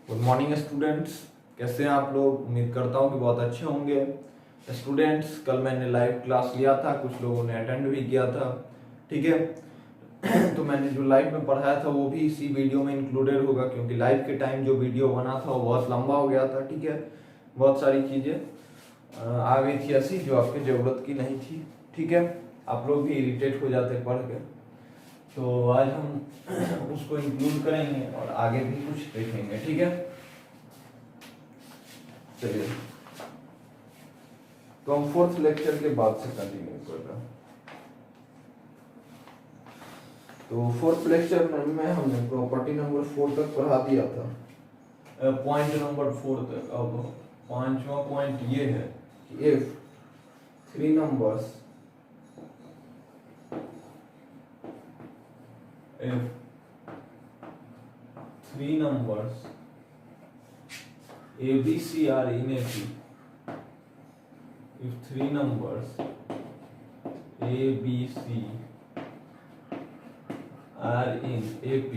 Good morning students, कैसे हैं आप लोग। उम्मीद करता हूं कि बहुत अच्छे होंगे। स्टूडेंट्स, कल मैंने लाइव क्लास लिया था, कुछ लोगों ने अटेंड भी किया था, ठीक है। तो मैंने जो लाइव में पढ़ाया था वो भी इसी वीडियो में इंक्लूडेड होगा, क्योंकि लाइव के टाइम जो वीडियो बना था वो बहुत लंबा हो गया था, ठीक है। बहुत सारी चीज़ें आ गई थी ऐसी जो आपकी ज़रूरत की नहीं थी, ठीक है। आप लोग भी इरिटेट हो जाते पढ़ के, तो आज हम उसको इंक्लूड करेंगे और आगे भी कुछ देखेंगे, ठीक है। चलिए, तो हम फोर्थ लेक्चर के बाद से कंटिन्यू कर रहे हैं। तो फोर्थ लेक्चर में हमने प्रॉपर्टी नंबर 4 तक पढ़ा दिया था, पॉइंट नंबर 4 तक। अब पांचवा पॉइंट ये है कि if three numbers ABC are in AP, if three numbers ABC are in AP,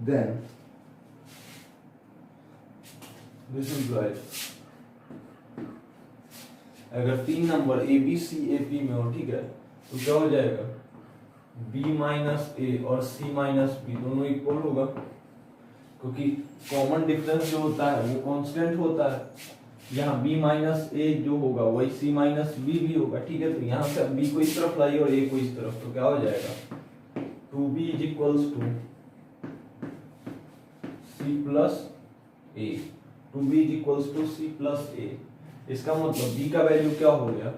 then this implies अगर तीन नंबर ABC AP में हो, ठीक है, तो क्या हो जाएगा, B माइनस ए और C माइनस बी दोनों इक्वल होगा, क्योंकि कॉमन डिफरेंस जो होता है वो कांस्टेंट होता है। यहाँ B माइनस ए जो होगा वही C माइनस बी भी होगा, ठीक है। तो यहाँ से B को इस तरफ लाइए और A को इस तरफ, तो क्या हो जाएगा 2B is equals to C plus A. 2B is equals to C plus A. इसका मतलब B का वैल्यू क्या हो गया,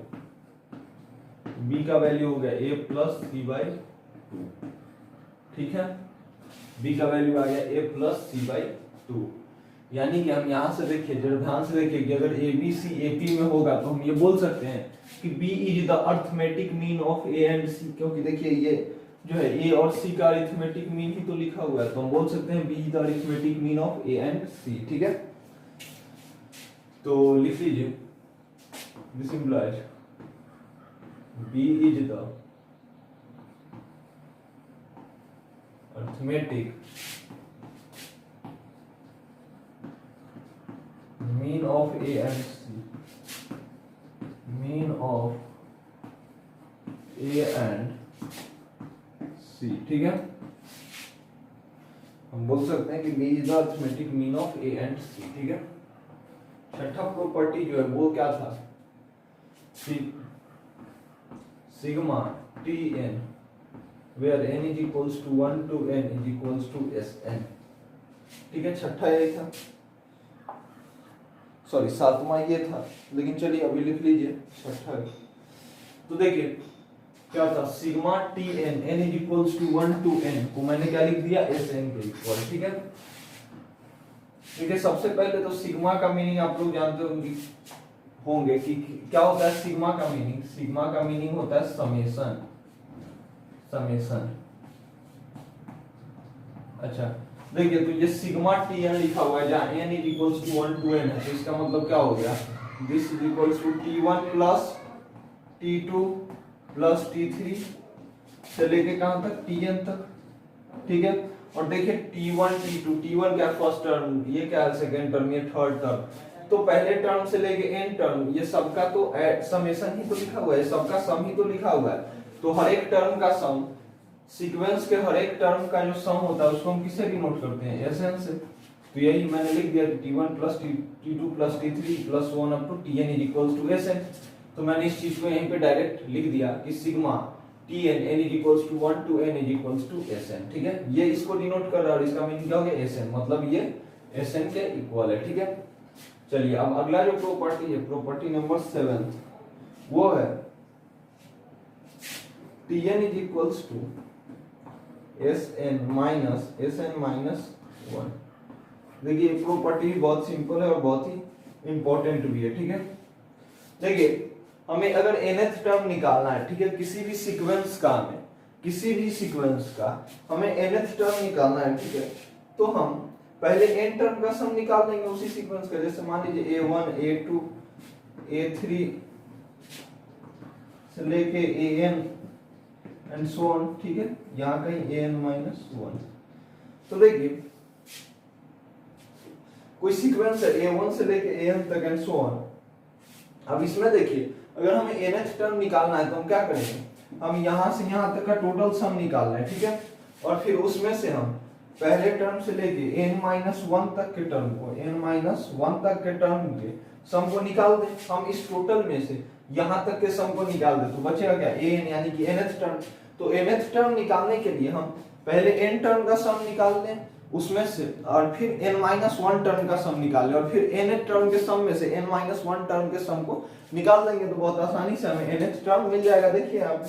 B का वैल्यू हो गया A प्लस C बाई 2, ठीक है। B का वैल्यू आ गया A प्लस C बाई 2। यानी कि हम यहाँ से देखिए, जरा ध्यान से देखिए कि अगर ABC AP में होगा तो हम ये बोल सकते हैं कि B is the arithmetic mean of A and C, क्योंकि देखिए ये जो है A और C का अरिथमेटिक मीन ही तो लिखा हुआ है, तो हम बोल सकते हैं B is the arithmetic mean of A and C, ठीक है। तो लिख लीजिए, this implies B is the arithmetic mean of A and C, mean of A and C, ठीक है। हम बोल सकते हैं कि B is the arithmetic mean of A and C, ठीक है। छठा प्रॉपर्टी जो है वो क्या था, sigma Tn where n is equals to 1 to n is equals to Sn, ठीक है। छठा यही था, सॉरी सातवां ये था, लेकिन चलिए अभी लिख लीजिए छठा। तो देखिए क्या था, sigma Tn n is equals to 1 to n को मैंने क्या लिख दिया, Sn के इक्वल, ठीक है। ठीक है, सबसे पहले तो सिग्मा का मीनिंग आप लोग जानते होंगे कि क्या होता है सिग्मा का मीनिंग। सिग्मा का मीनिंग होता है समेशन, समेशन। अच्छा देखिए, तो ये सिग्मा Tn लिखा हुआ है जहाँ n is equals to 1 to n है, तो इसका मतलब क्या हो गया, this is equals to T1 plus T2 plus T3 से लेके कहां तक, Tn तक, ठीक है। और देखिए T1 T2, T1 क्या फर्स्ट टर्म, ये क्या है सेकंड टर्म, ये थर्ड टर्म। तो पहले टर्म से लेके n टर्म ये सबका तो समेशन ही तो लिखा हुआ है, सबका सम ही तो लिखा हुआ है। तो हर एक टर्म का सम, सीक्वेंस के हर एक टर्म का जो सम होता है उसको हम किससे डिनोट करते हैं, Sn से। तो यही मैंने लिख दिया T1 plus T2 plus T3 plus 1 up to Tn is equals to Sn। तो मैंने इस चीज को यहीं पे डायरेक्ट लिख दिया कि sigma Tn n is equals to 1 to n is equals to Sn, ठीक है। ये इसको डिनोट कर रहा है और इसका मीनिंग क्या हो गया, Sn, मतलब ये Sn के इक्वल है, ठीक है। चलिए अब अगला जो प्रॉपर्टी है, प्रॉपर्टी नंबर 7, वो है Tn is equals to Sn minus 1। देखिए प्रॉपर्टी बहुत सिंपल है और बहुत ही इंपॉर्टेंट भी है, ठीक है। देखिए हमें अगर nth टर्म निकालना है, ठीक है, किसी भी सीक्वेंस का, हमें किसी भी सीक्वेंस का हमें nth टर्म निकालना है, ठीक है। तो हम पहले n टर्म का सम निकाल देंगे उसी सीक्वेंस का। जैसे मान लीजिए A1 A2 A3 से लेके an एंड सो ऑन, ठीक है। यहाँ कहीं an-1, तो देखिए कोई सीक्वेंस है a1 से लेके an तक एंड सो ऑन। अब इसमें देखिए अगर हमें nth टर्म निकालना है तो हम क्या करेंगे, हम यहां से यहां तक का टोटल सम निकालना है, ठीक है। और फिर उसमें से हम पहले टर्म से लेके n-1 तक के टर्म को n-1 तक के टर्म के सम को निकाल दें। हम इस टोटल में से यहां तक के सम को निकाल दें तो बचेगा क्या, an यानी कि nth टर्म। तो nth टर्म निकालने के लिए हम पहले n टर्म का सम निकाल लें उसमें से, और फिर n-1 टर्म का सम निकाल लें, और फिर nth टर्म के सम में से n-1 टर्म के सम को निकाल देंगे तो बहुत आसानी से हमें nth टर्म मिल जाएगा। देखिए आप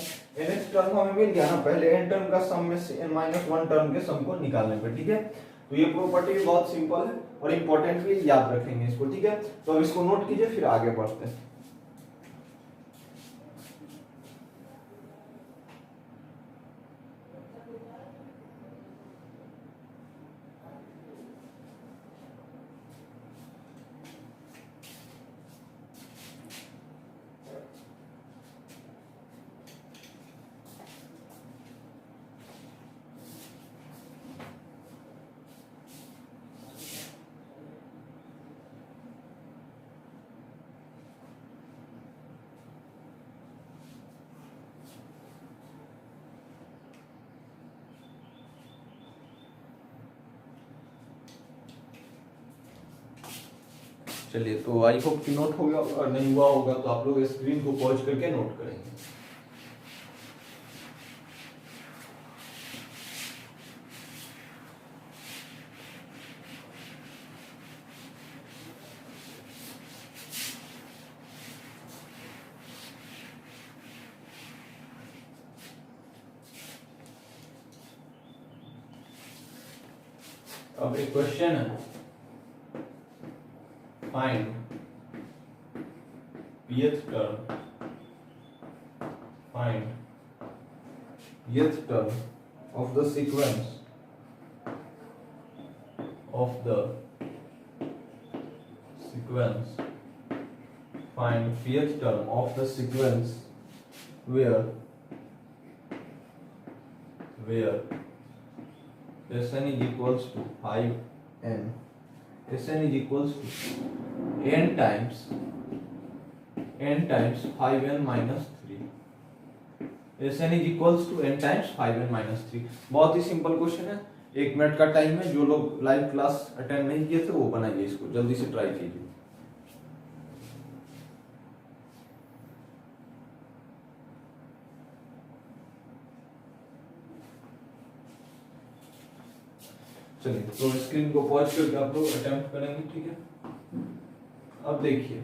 nth टर्म हमें मिल गया ना पहले n टर्म का सम में से n-1 टर्म के सम को निकालने पे, ठीक है। तो ये प्रॉपर्टी भी बहुत सिंपल है और इंपॉर्टेंट भी, याद रखेंगे इसको, ठीक है। तो अब इसको नोट कीजिए फिर आगे बढ़ते हैं। चलिए तो आई होप कि नोट हो गया, और नहीं हुआ होगा तो आप लोग स्क्रीन को पॉज करके नोट करेंगे। अब एक क्वेश्चन है, find pth term, find pth term of the sequence find pth term of the sequence where Sn is equals to 5n, Sn is equals to n times 5n minus 3, Sn is equals to n times 5n minus 3। बहुत ही simple question है, 1 minute का time है, जो लोग live class attend नहीं किए थे वो बनाइए इसको, जल्दी से ट्राई कीजिए। चलिए तो स्क्रीन को पॉज करके आप लोग अटेम्प्ट करेंगे, ठीक है। अब देखिए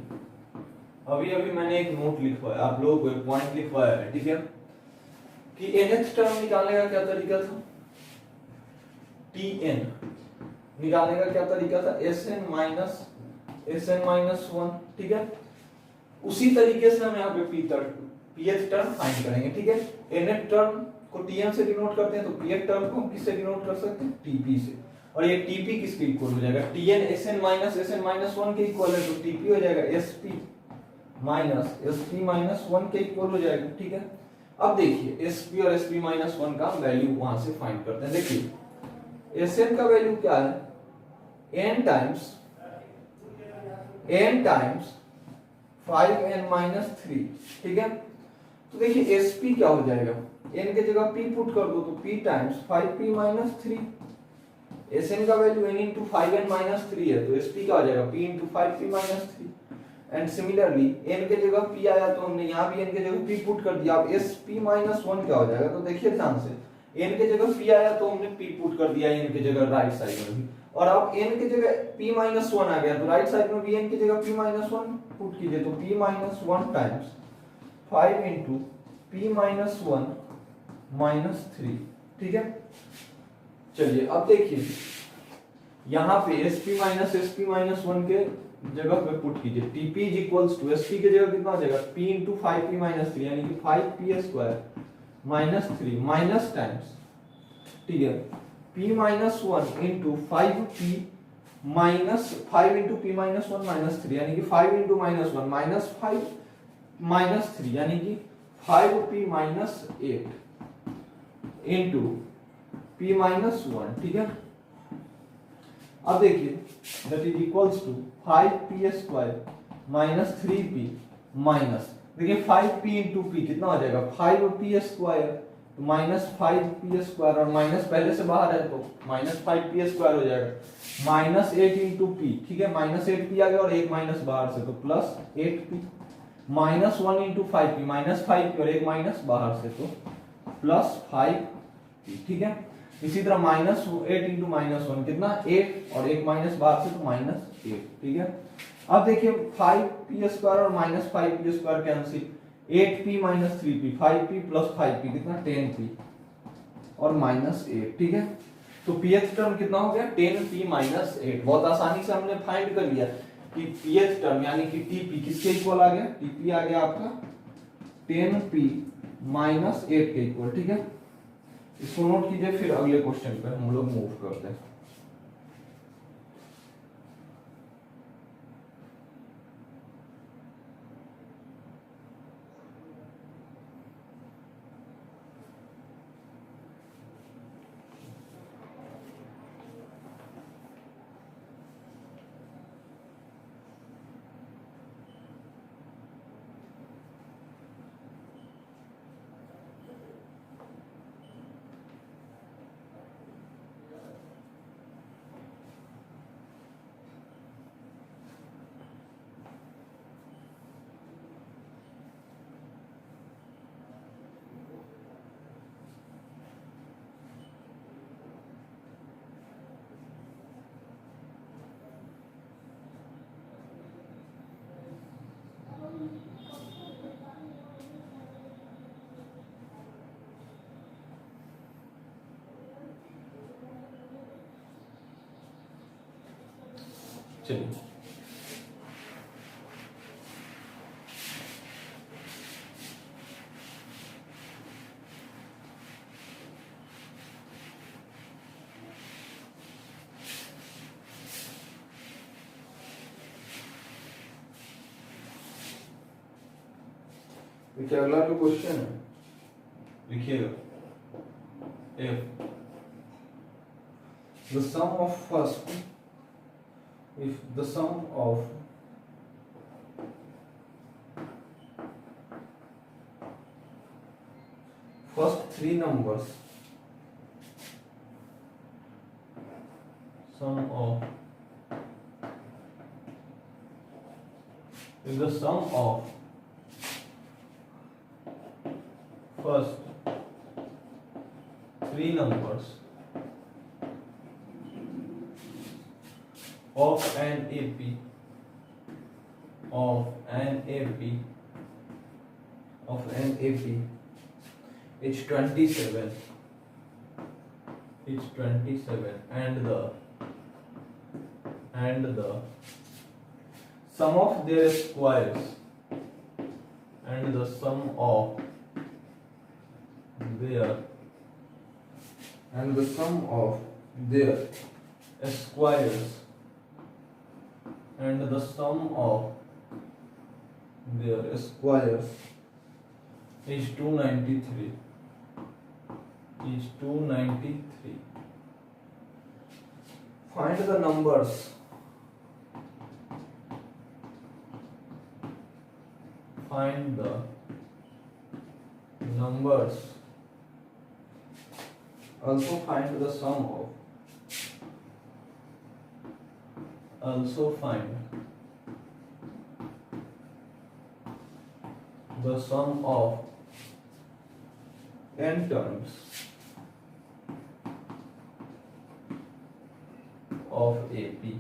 अभी मैंने एक नोट लिखवाया, आप लोगों को एक पॉइंट लिखवाया है, ठीक है, कि nth टर्म निकालने का क्या तरीका था, tn निकालने का क्या तरीका था, sn माइनस 1, ठीक है। उसी तरीके से हम यहाँ पे pth टर्म फाइंड करेंगे, ठीक है। nth टर्म को tn से डिनोट करते हैं तो pth टर्म को हम किससे डिनोट कर सकते हैं, tp से। और ये tp किसके इक्वल हो जाएगा, tn sn माइनस 1 के इक्वल है, तो tp हो जाएगा sp माइनस 1 के इक्वल हो जाएगा, ठीक है। अब देखिए sp और sp माइनस 1 का वैल्यू वहां से फाइंड करते हैं। देखिए sn का वैल्यू क्या है, n टाइम्स 5n माइनस 3, ठीक है। तो देखिए sp क्या हो जाएगा, n के जगह p पुट कर दो तो p times 5p minus 3, sn का value n into 5n minus 3 है, तो sp क्या हो जाएगा, p into 5p minus 3। And similarly n के जगह p आया तो हमने यहाँ भी n के जगह p पुट कर दिया, अब sp माइनस 1 क्या हो जाएगा, तो देखिए ध्यान से, n के जगह p आया तो हमने p पुट कर दिया n के जगह राइट साइड में भी, और अब n के जगह p माइनस 1 आ गया तो राइट साइड में भी n के जगह p माइनस 1 पुट कीजिए, तो p minus 1 times 5 into p minus 1 minus 3, ठीक है। चलिए अब देखिए यहाँ पे sp माइनस 1 के जगह पे पुट कीजिए, tp is equals to sp के जगह कितना हो जाएगा, p इंटू 5p माइनस 3 यानी कि 5p square minus 3 minus times, ठीक है, p minus 1 into 5p minus 5 into p minus 1 minus 3 यानी कि 5 इंटू माइनस 1 माइनस 5 माइनस 3 यानी कि 5p minus 8 into p minus 1, ठीक है, अब देखिए that is equals to 5p square minus 3p minus, देखिए 5p इंटू p कितना हो जाएगा 5p स्क्वायर तो माइनस 5p स्क्वायर, और माइनस पहले से बाहर है तो माइनस 5p स्क्वायर हो जाएगा, माइनस 8 इंटू p, ठीक है माइनस 8p आ गया और एक माइनस बाहर से तो plus 8p, minus 1 into 5p minus 5p और एक माइनस बाहर से तो प्लस 5p, ठीक है। इसी तरह माइनस 8 इंटू माइनस 1 कितना 8 और एक माइनस बाहर से तो माइनस 8, ठीक है। अब देखिए 5p स्क्वायर और minus 5p square cancel, 8p minus 3p 5p plus 5p कितना 10p और माइनस 8, ठीक है। तो pth टर्म कितना हो गया 10p माइनस 8, बहुत आसानी से हमने फाइंड कर लिया कि pth टर्म यानी कि tp किसके इक्वल आ गया, tp आ गया आपका 10p माइनस 8 के इक्वल, ठीक है। इसको नोट कीजिए, फिर अगले क्वेश्चन पे हम लोग मूव करते हैं। चलिए देखिए अगला जो क्वेश्चन है लिखिएगा, if the sum of first if the sum of first three numbers sum of if the sum of first three numbers of an AP is 27 and the sum of their squares and the sum of their squares and the sum of their squares is 293 find the numbers also find the sum of n terms of AP,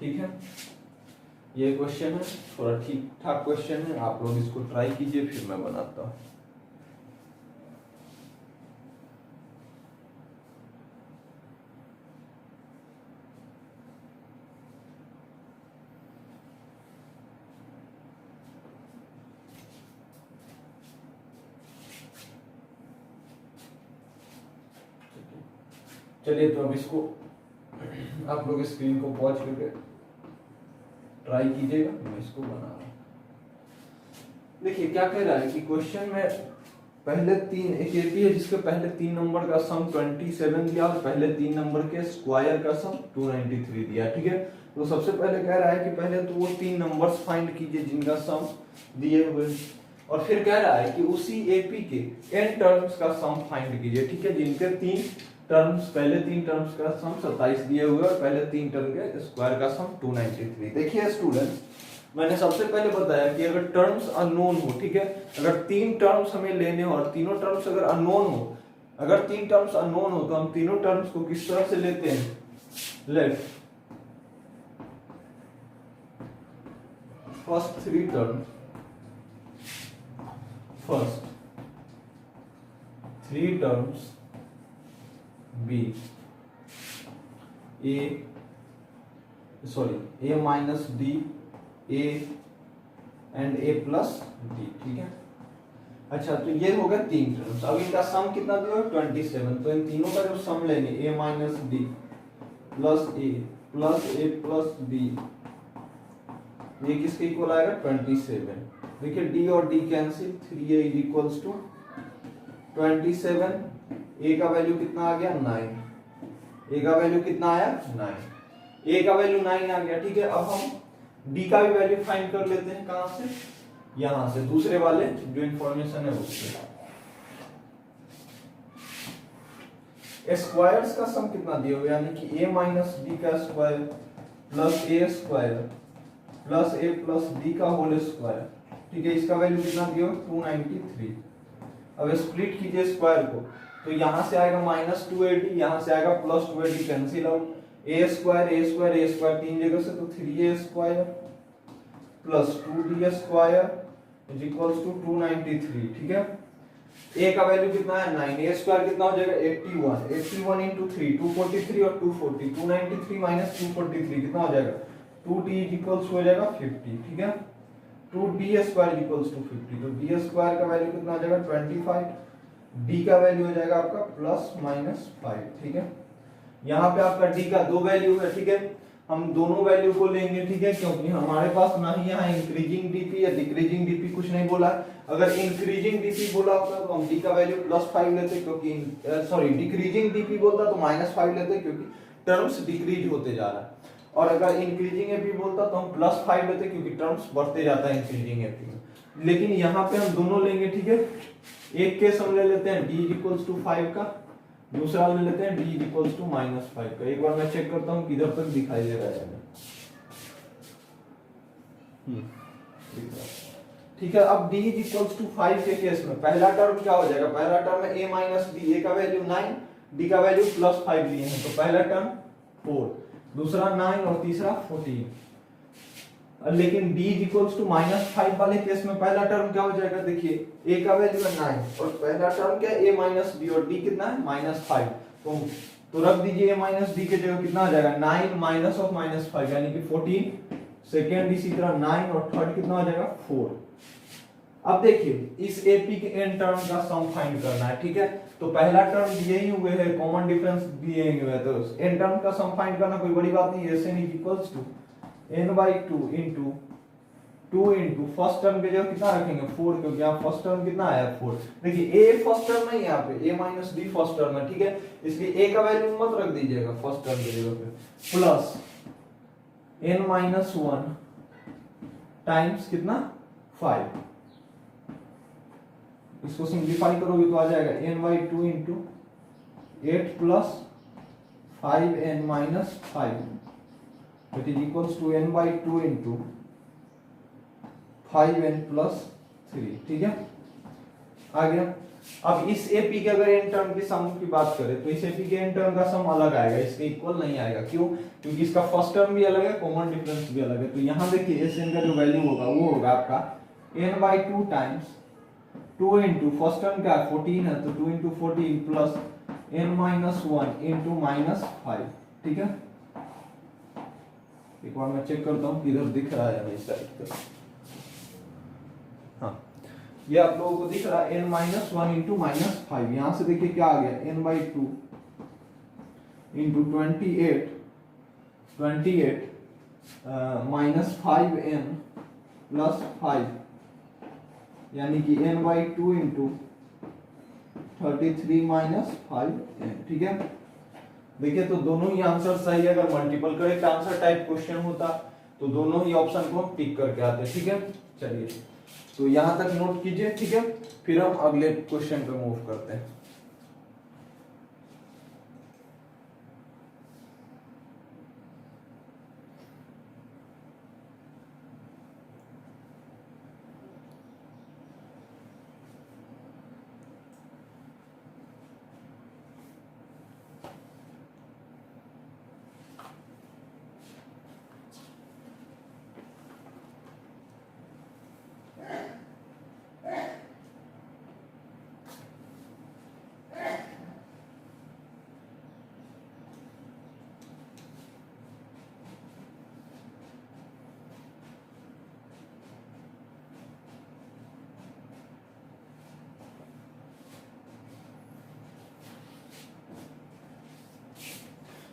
ठीक है। ये question है, थोड़ा ठीक ठाक question है, आप लोग इसको ट्राई कीजिए, फिर मैं बनाता हूँ। चलिए तो अब इसको आप लोग स्क्रीन को पॉज करके ट्राई कीजिएगा, मैं इसको बना रहा हूं। देखिए क्या कह रहा है कि क्वेश्चन में पहले तीन, एक एपी है जिसके पहले 3 नंबर का सम 27 दिया और पहले 3 नंबर के स्क्वायर का सम 293 दिया, ठीक है। तो सबसे पहले कह रहा है कि पहले तो वो 3 नंबर्स फाइंड कीजिए जिनका सम दिए हुए, और फिर कह रहा है कि उसी एपी के n टर्म्स का सम फाइंड कीजिए, ठीक है, जिनके 3 टर्म्स, पहले 3 टर्म्स का सम 27 दिए हुए और पहले 3 टर्म के स्क्वायर का सम 293। देखिए स्टूडेंट्स, मैंने सबसे पहले बताया कि अगर टर्म्स अननोन हो, ठीक है, अगर 3 टर्म्स हमें लेने हो और तीनों टर्म्स अगर अननोन हो, अगर 3 टर्म्स अननोन हो तो हम तीनों टर्म्स को किस तरह से लेते हैं, let first 3 term, first 3 terms be a minus D a and a plus d, ठीक है। अच्छा, तो ये हो गया 3 टर्म्स। अब इनका सम कितना दिया है 27, तो इन तीनों का जब सम लेंगे a minus D plus a plus d, ये किसके इक्वल आएगा 27। देखिए d और d cancel, 3a is equals to 27, a का वैल्यू कितना आ गया 9, a का वैल्यू कितना आया 9, a का वैल्यू 9 आ गया, ठीक है। अब हम d का भी वैल्यू फाइंड कर लेते हैं, कहां से, यहां से, दूसरे वाले जो इंफॉर्मेशन है उससे। स्क्वायर्स का सम कितना दिया हुआ, यानी कि a माइनस डी का square plus a square plus a plus d का होल स्क्वायर, ठीक है, इसका वैल्यू कितना दिया हुआ 293। अब स्प्लिट कीजिए स्क्वायर को, तो यहां से आएगा माइनस 280, यहां से आएगा plus 280, cancel out, a square तीन जगह से, तो 3a square plus 2d square is equals to 293, ठीक है। a का वैल्यू कितना है 9, a स्क्वायर कितना हो जाएगा 81 इंटू 3 243 और 240, 293 माइनस 243 कितना हो जाएगा 2d इज इक्वल्स हो जाएगा 50, ठीक है। 2d स्क्वायर इक्वल्स टू 50, तो d स्क्वायर का वैल्यू कितना हो जाएगा 25, d का वैल्यू हो जाएगा आपका प्लस माइनस 5, ठीक है। यहाँ पे आपका d का 2 वैल्यू है, ठीक है, हम दोनों वैल्यू को लेंगे, ठीक है, क्योंकि हमारे पास ना ही यहाँ इंक्रीजिंग डीपी या डिक्रीजिंग डीपी कुछ नहीं बोला। अगर इंक्रीजिंग डीपी बोला होता तो हम d का वैल्यू +5 लेते, क्योंकि सॉरी डिक्रीजिंग डीपी बोलता तो -5 लेते, क्योंकि टर्म्स डिक्रीज होते जा रहा है। और अगर इंक्रीजिंग एपी बोलता तो हम +5 लेते, क्योंकि टर्म्स बढ़ते जाता है इंक्रीजिंग एपी में। लेकिन यहाँ पे हम दोनों लेंगे, ठीक है। एक केस हम ले लेते हैं d इक्वल्स टू 5 का, दूसरा ले लेते हैं d इक्वल्स टू -5 का। एक बार मैं चेक करता हूँ किधर तक दिखाई दे रहा है, ठीक है। अब d इक्वल्स टू 5 के केस में पहला टर्म क्या हो जाएगा, पहला टर्म है a माइनस डी, a का वैल्यू 9, d का वैल्यू +5 लिए हैं, तो पहला टर्म 4, दूसरा 9 और तीसरा 14। लेकिन d इक्वल्स टू -5 वाले केस में पहला टर्म क्या हो जाएगा, देखिए a का वैल्यू है 9 और पहला टर्म क्या है a माइनस डी, और d कितना है -5, तो रख दीजिए a माइनस डी के जगह कितना आ जाएगा 9 माइनस ऑफ -5 यानी कि 14, सेकेंड इसी तरह 9 और थर्ड कितना आ जाएगा 4। अब देखिए इस एपी के n टर्म का सम फाइंड करना है, ठीक है। तो पहला टर्म दिए ही हुए है, कॉमन डिफरेंस दिए हुए है, तो n टर्म का सम फाइंड करना कोई बड़ी बात नहीं है। sn is equals to n/2 into 2 into first term के जगह कितना रखेंगे 4, क्योंकि यहाँ फर्स्ट टर्म कितना आया 4। देखिए a फर्स्ट टर्म नहीं है, यहाँ पे a minus D first term है, ठीक है, इसलिए a का वैल्यू मत रख दीजिएगा फर्स्ट टर्म के जगह पे, प्लस n-1 टाइम्स कितना 5, इसको सिंप्लीफाई करोगे तो आ जाएगा n/2 into 8 plus 5n-5 it is equals to n/2 into 5n plus 3, ठीक है, आ गया। अब इस एपी के अगर n टर्म की सम की बात करें तो इस एपी के n टर्म का सम अलग आएगा, इसके इक्वल नहीं आएगा। क्यों? क्योंकि इसका फर्स्ट टर्म भी अलग है, कॉमन डिफरेंस भी अलग है। तो यहाँ देखिए Sn का जो वैल्यू होगा वो होगा आपका n/2 times 2 into first term क्या है 14 है, तो 2 इंटू 14 प्लस n-1 इंटू -5, ठीक है। एक बार मैं चेक करता हूँ किधर दिख रहा है इस साइड पे, हाँ ये आप लोगों को दिख रहा है n-1 इंटू -5। यहां से देखिए क्या आ गया n/2 इंटू 28 -5n प्लस 5 यानी कि n/2 इंटू 33 माइनस 5n, ठीक है। देखिए तो दोनों ही आंसर सही है। अगर multiple correct answer type question होता तो दोनों ही ऑप्शन को हम टिक करके आते, ठीक है। चलिए तो यहां तक नोट कीजिए, ठीक है। फिर हम अगले क्वेश्चन पे मूव करते हैं।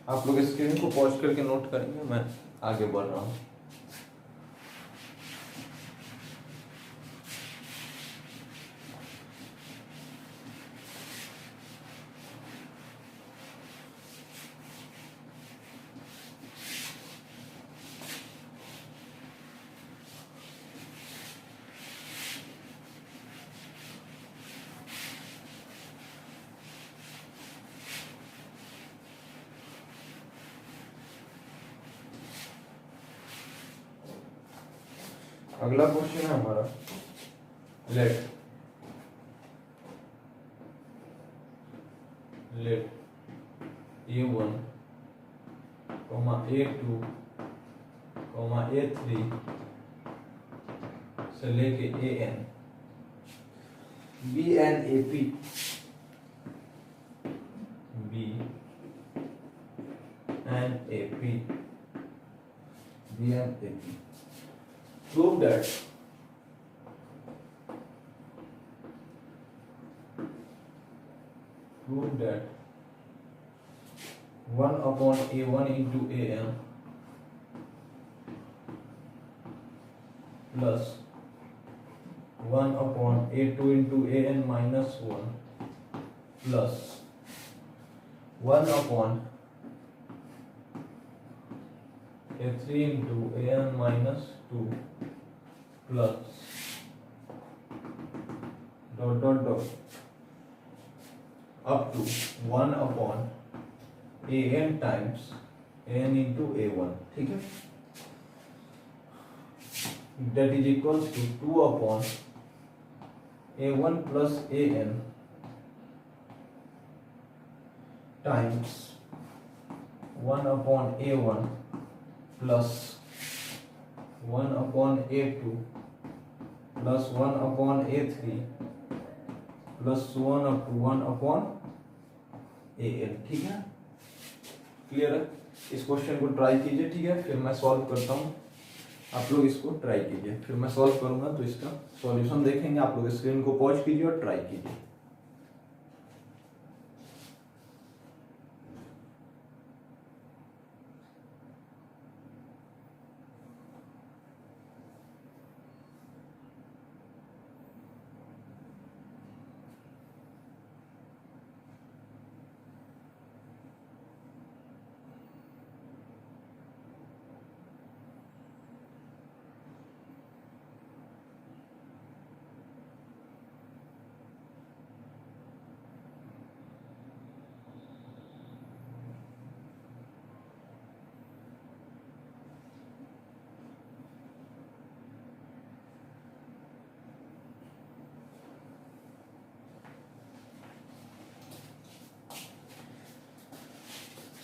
आप लोग स्क्रीन को पॉज करके नोट करेंगे, मैं आगे बढ़ रहा हूँ। अगला क्वेश्चन है हमारा, लेट A1, A2, A3 से लेके AN BNAP prove that prove that 1 upon A1 into AN plus 1 upon A2 into AN minus 1 plus 1 upon A3 into AN minus 2 plus dot dot dot up to 1 upon AN times AN into A1, ठीक है। That is equals to 2 upon A1 plus AN times 1 upon A1 plus 1 upon A2 plus 1 upon A3 plus 1 up to 1 upon AN, ठीक है। Clear है? इस question को try कीजिए, ठीक है। फिर मैं सॉल्व करता हूँ, आप लोग इसको ट्राई कीजिए। फिर मैं सॉल्व करूंगा तो इसका सॉल्यूशन देखेंगे। आप लोग स्क्रीन को पॉज कीजिए और ट्राई कीजिए।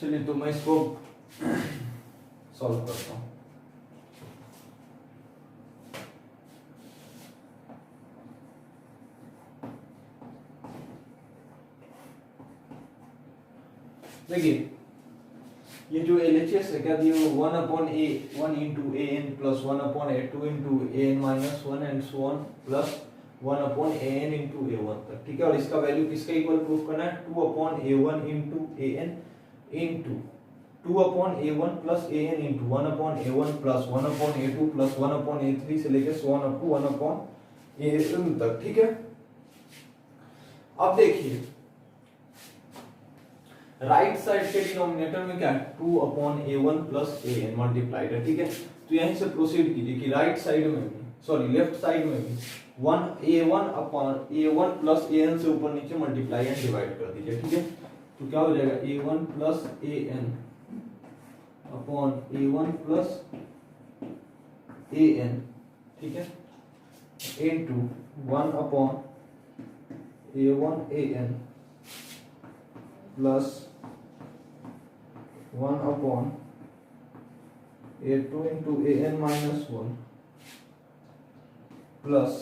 चलिए तो मैं इसको सॉल्व करता हूँ। देखिए ये जो LHS है क्या दिया, 1 upon A1 into AN plus 1 upon A2 into AN minus 1 and so on plus 1 upon AN into A1 तक, ठीक है। और इसका वैल्यू किसका इक्वल प्रूफ करना है, 2 upon A1 into AN into 2 upon A1 plus AN into 1 upon A1 plus 1 upon A2 plus 1 upon A3 से लेके 1 अप टू 1 अपॉन AN तक, ठीक है। अब देखिए राइट साइड के डिनोमिनेटर में क्या है 2/a1 प्लस an मल्टीप्लाइड है, ठीक है। तो यहीं से प्रोसीड कीजिए कि राइट साइड में भी सॉरी लेफ्ट साइड में भी 1a1 प्लस an से ऊपर नीचे मल्टीप्लाई एंड डिवाइड कर दीजिए, ठीक है। तो क्या हो जाएगा a1 plus an upon a1 plus an, ठीक है, into 1 upon a1 an plus 1 upon a2 into an minus 1 plus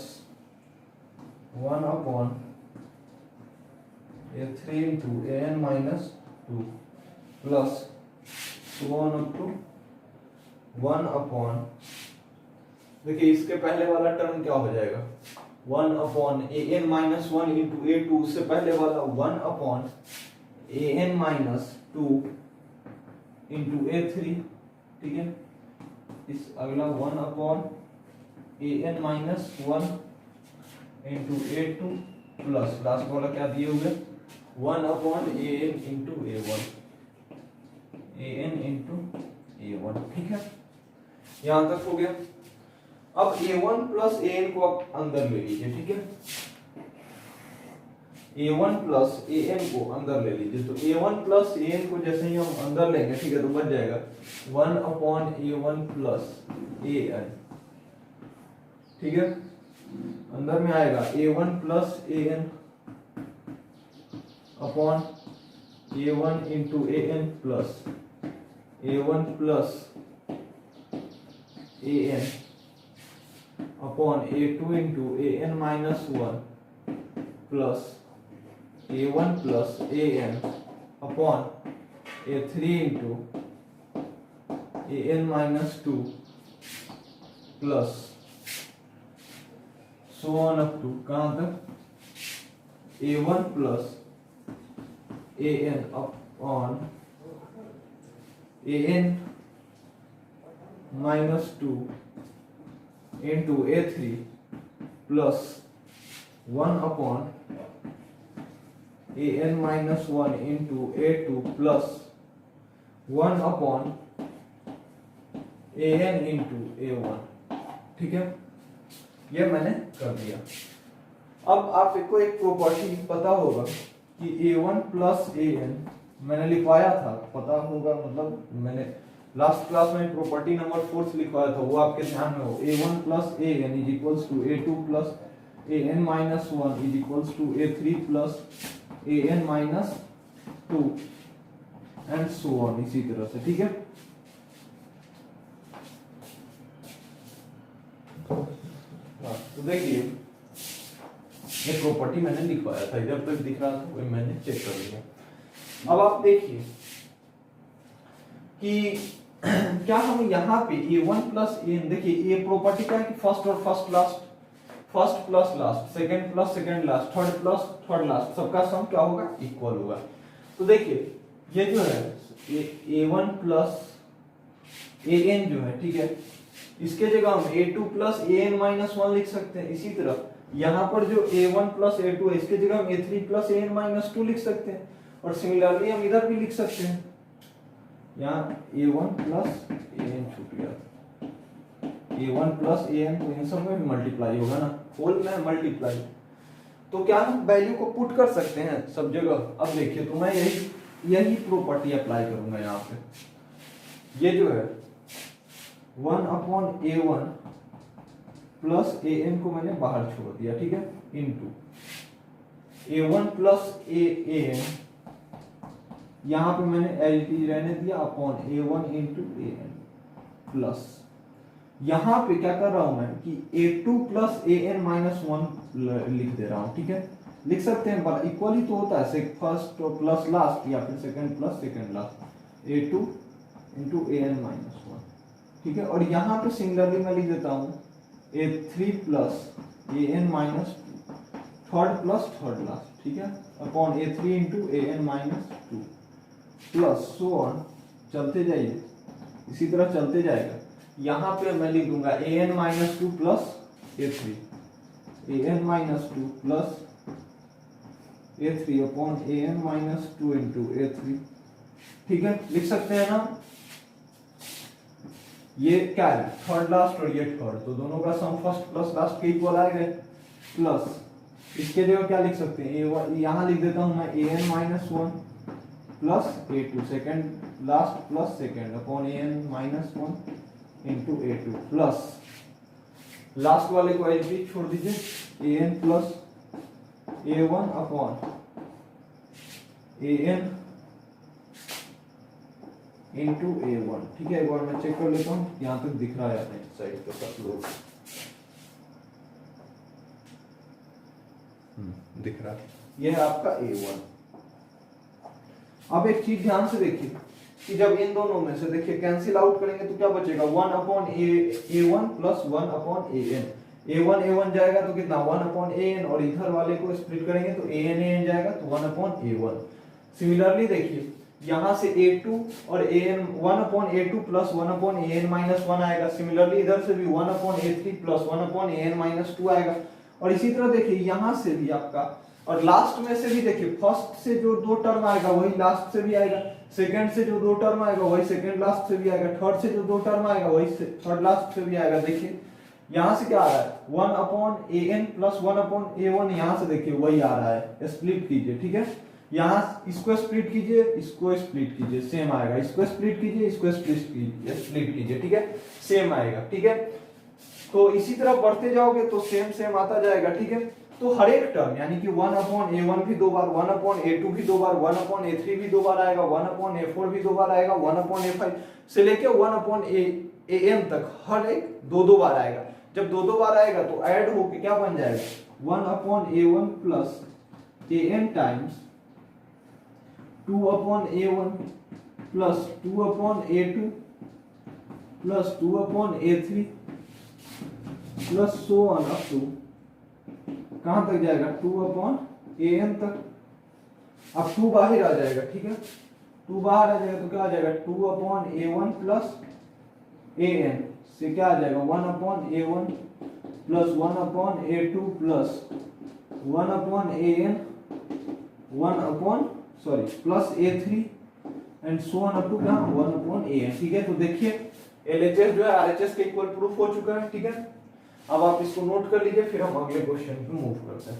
1 upon a3 into an minus 2 plus 1 up to 1 upon, देखिए इसके पहले वाला टर्म क्या हो जाएगा 1 upon an minus 1 into a2, उससे पहले वाला 1 upon an minus 2 into a3, ठीक है। इस अगला 1 upon an minus 1 into a2 plus last वाला क्या दिए हुए 1 अपॉन an इंटू a1 ठीक है। यहां तक हो गया। अब a1 प्लस an को आप अंदर ले लीजिए, ठीक है। a1 प्लस an को अंदर ले लीजिए, तो a1 प्लस an को जैसे ही हम अंदर लेंगे, ठीक है, तो बच जाएगा 1 अपॉन a1 प्लस an, ठीक है। अंदर में आएगा a1 plus an upon a1 into an plus a1 plus an upon a2 into an minus 1 plus a1 plus an upon a3 into an minus 2 plus so on up to कहां तक a1 plus an upon an minus 2 into a3 plus 1 upon an minus 1 into a2 plus 1 upon an into a1, ठीक है। ये मैंने कर दिया। अब आपको एक प्रॉपर्टी पता होगा कि a1 प्लस an मैंने लिखवाया था, पता होगा मतलब मैंने लास्ट क्लास में प्रॉपर्टी नंबर 4 से लिखवाया था, वो आपके ध्यान में हो। a1 plus an is equals to a2 plus an minus 1 is equals to a3 plus an minus 2 and so on, इसी तरह से, ठीक है। तो देखिए ये प्रॉपर्टी मैंने लिखवाया था, इधर तक दिख रहा था, वो मैंने चेक कर लिया। अब आप देखिए कि क्या हम यहाँ पे a1 प्लस an, देखिए ये प्रॉपर्टी क्या है कि फर्स्ट और first last, first plus last, second plus second last, third plus third last, सबका सम क्या होगा इक्वल होगा। तो देखिए ये जो है a1 प्लस an जो है, ठीक है, इसके जगह हम a2 प्लस an माइनस 1 लिख सकते हैं। इसी तरह यहाँ पर जो a1 प्लस a2 है, इसके जगह हम a3 प्लस an माइनस 2 लिख सकते हैं। और सिमिलरली हम इधर भी लिख सकते हैं, यहाँ a1 प्लस an छूट गया, a1 प्लस an तो इन सब में भी मल्टीप्लाई होगा ना, होल में मल्टीप्लाई, तो क्या हम वैल्यू को पुट कर सकते हैं सब जगह। अब देखिए तो मैं यही प्रॉपर्टी अप्लाई करूंगा यहाँ पे। ये जो है 1 अपॉन a1 प्लस an को मैंने बाहर छोड़ दिया, ठीक है, इनटू a1 प्लस an यहाँ पे मैंने एज इट इज रहने दिया upon a1 into an plus यहाँ पे क्या कर रहा हूं मैं कि a2 प्लस an माइनस 1 लिख दे रहा हूं, ठीक है। लिख सकते हैं पर इक्वली तो होता है फर्स्ट प्लस लास्ट या फिर second plus second last, a2 into an minus 1, ठीक है। और यहाँ पे सिमिलरली मैं लिख देता हूँ a3 plus an minus 2 third plus third last, ठीक है, upon a3 into an minus 2 plus so on, चलते जाइए, इसी तरह चलते जाएगा। यहाँ पे मैं लिख दूंगा an minus 2 plus a3, an minus 2 plus a3 upon an minus 2 into a3। ठीक है, लिख सकते हैं ना। ये क्या है, थर्ड लास्ट और ये थर्ड, तो दोनों का सम फर्स्ट प्लस लास्ट के इक्वल आएगा। प्लस इसके जगह क्या लिख सकते हैं, यहाँ लिख देता हूं मैं an minus 1 plus a2 second last plus second upon an minus 1 into a2 plus last वाले को एच भी छोड़ दीजिए an plus a1 upon an into a1। ठीक है, एक बार मैं चेक कर लेता हूँ यहाँ तक दिख रहा है अपने साइड पे सब लोग, दिख रहा है, ये है आपका a1। अब एक चीज ध्यान से देखिए कि जब इन दोनों में से देखिए कैंसिल आउट करेंगे तो क्या बचेगा, 1 upon a1 plus 1 upon an। a1 जाएगा तो कितना 1 अपॉन an, और इधर वाले को स्प्लिट करेंगे तो an जाएगा तो 1 अपॉन a1। सिमिलरली देखिए यहाँ से a2 और an 1 upon a2 plus 1 upon an minus 1 आएगा। सिमिलरली इधर से भी 1 upon a3 plus 1 upon an minus 2 आएगा। और इसी तरह देखिए यहाँ से भी आपका, और लास्ट में से भी देखिए फर्स्ट से जो दो टर्म आएगा वही लास्ट से भी आएगा, सेकंड से जो दो टर्म आएगा वही सेकंड लास्ट से भी आएगा, थर्ड से जो दो टर्म आएगा वही थर्ड लास्ट से भी आएगा। देखिए यहाँ से क्या आ रहा है 1 upon an plus 1 upon a1, यहाँ से देखिए वही आ रहा है, स्प्लिट कीजिए। ठीक है, यहाँ इसको स्प्लिट कीजिए, इसको स्प्लिट कीजिए, सेम आएगा, इसको स्प्लिट कीजिए, इसको स्प्लिट कीजिए। ठीक है, सेम आएगा। ठीक है, तो इसी तरह बढ़ते जाओगे तो सेम सेम आता जाएगा। ठीक है, तो हर एक टर्म यानी कि 1 अपॉन a1 भी दो बार, 1 अपॉन a2 भी दो बार, 1 अपॉन a3 भी दो बार आएगा, 1 अपॉन a4 भी दो बार आएगा, 1 अपॉन a5 से लेके 1 अपॉन an तक हर एक दो दो बार आएगा। जब दो दो बार आएगा तो ऐड होके क्या बन जाएगा 1 upon a1 plus an times 2 upon a1 plus 2 upon a2 plus 2 upon a3 plus so on up to कहां तक जाएगा 2 अपॉन an तक। अब 2 बाहर आ जाएगा। ठीक है, 2 बाहर आ जाएगा तो क्या आ जाएगा 2 अपॉन a1 प्लस an से क्या आ जाएगा 1 upon a1 plus 1 upon a2 plus 1 upon an 1 upon plus a3 and so on up to क्या 1 अपॉन an। ठीक है, तो देखिए LHS जो है RHS के इक्वल प्रूफ हो चुका है। ठीक है, अब आप इसको नोट कर लीजिए, फिर हम अगले क्वेश्चन पे मूव करते हैं।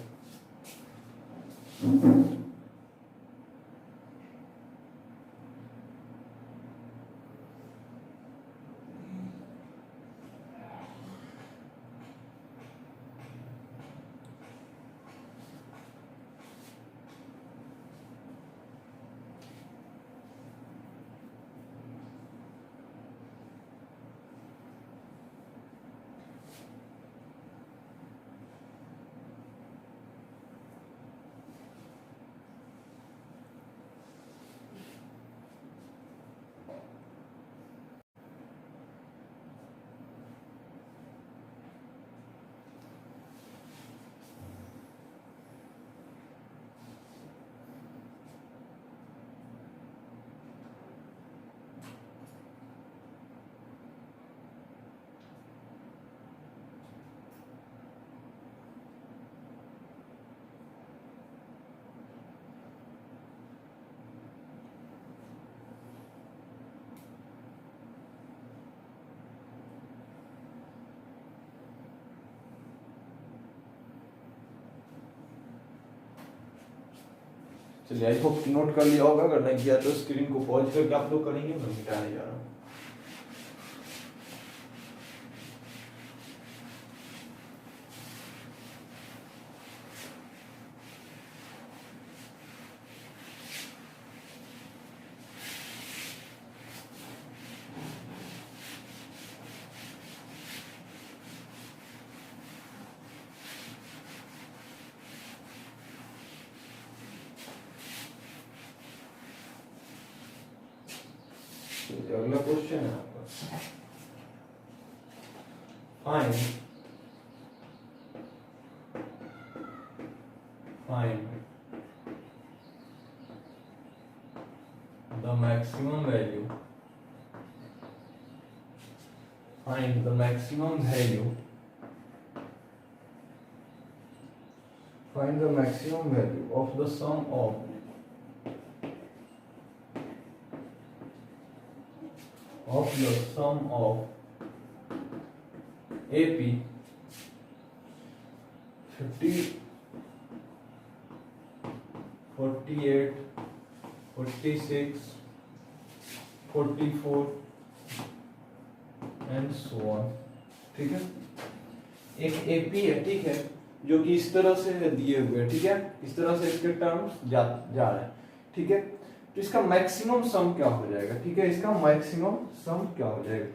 चलिए, आई होप नोट कर लिया होगा, अगर नहीं किया तो स्क्रीन को पॉज करके आप लोग करेंगे, मैं मिटाने जा रहा हूँ। अगला क्वेश्चन है आपका, find the maximum value find the maximum value of the sum of AP 50, 48, 46, 44 and so on. ठीक है, एक एपी है, ठीक है, जो कि इस तरह से दिए हुए, ठीक है, इस तरह से इसके टर्म्स जा रहे हैं, ठीक है। तो इसका मैक्सिमम सम क्या हो जाएगा, ठीक है, इसका मैक्सिमम सम क्या हो जाएगा।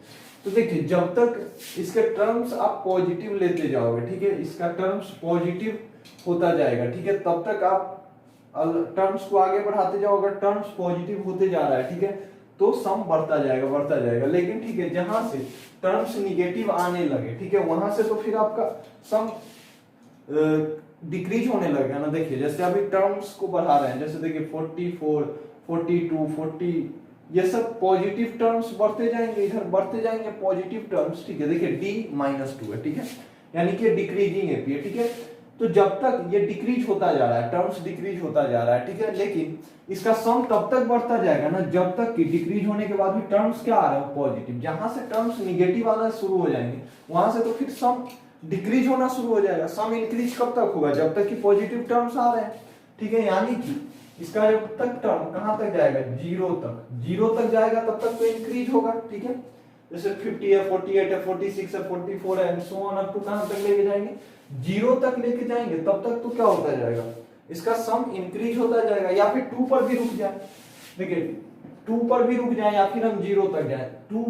तो देखिए, जब तक इसके टर्म्स आप पॉजिटिव लेते जाओगे, ठीक है, इसका टर्म्स पॉजिटिव होता जाएगा, ठीक है, तब तक आप टर्म्स को आगे बढ़ाते जाओगे, टर्म्स पॉजिटिव होते जा रहा है, ठीक है, तो सम बढ़ता जाएगा। लेकिन ठीक है, जहां से टर्म्स निगेटिव आने लगे, ठीक है, वहां से तो फिर आपका सम डिक्रीज होने लगेगा ना। देखिए, जैसे अभी टर्म्स को बढ़ा रहे हैं, जैसे देखिए 44, 42, 40, ये सब पॉजिटिव टर्म्स बढ़ते जाएंगे, इधर बढ़ते जाएंगे पॉजिटिव टर्म्स, ठीक है। देखिए D-2 है, ठीक है, यानी कि डिक्रीजिंग एपी है, ठीक है। तो जब तक ये डिक्रीज होता जा रहा है, टर्म्स डिक्रीज होता जा रहा है, ठीक है, लेकिन इसका सम तब तक बढ़ता जाएगा ना जब तक कि डिक्रीज होने के बाद भी टर्म्स क्या आ रहा है, पॉजिटिव। जहां से टर्म्स निगेटिव आना शुरू हो जाएंगे, वहां से तो फिर सम डिक्रीज होना शुरू हो जाएगा। सम इंक्रीज कब तक होगा, जब तक कि पॉजिटिव टर्म्स आ रहे हैं, ठीक है, यानी कि इसका जब तक टर्म कहां तक जाएगा, जीरो तक जाएगा, तब तक तो इंक्रीज होगा, ठीक है। जैसे 50 है, 48 है, 46 है, 44 है and so on, up to कहां तक लेके जाएंगे, जीरो तक लेके जाएंगे, तब तक तो क्या होता जाएगा, इसका सम इंक्रीज होता जाएगा, या फिर 2 पर भी रुक जाए। देखिए 2 पर भी रुक जाए, या फिर हम 0 तक जाए। 2,